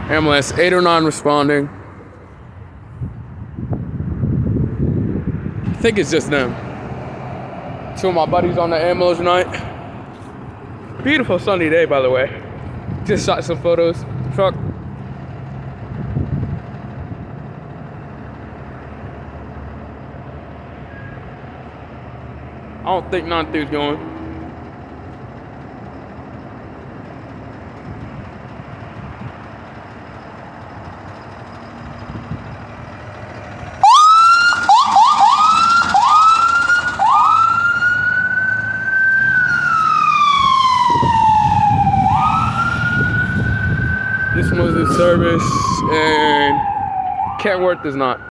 Ambulance 809 responding. I think it's just them. Two of my buddies on the ambulance tonight. Beautiful sunny day, by the way. Just shot some photos. Truck. I don't think none through's going. This one's in service and Kentworth is not.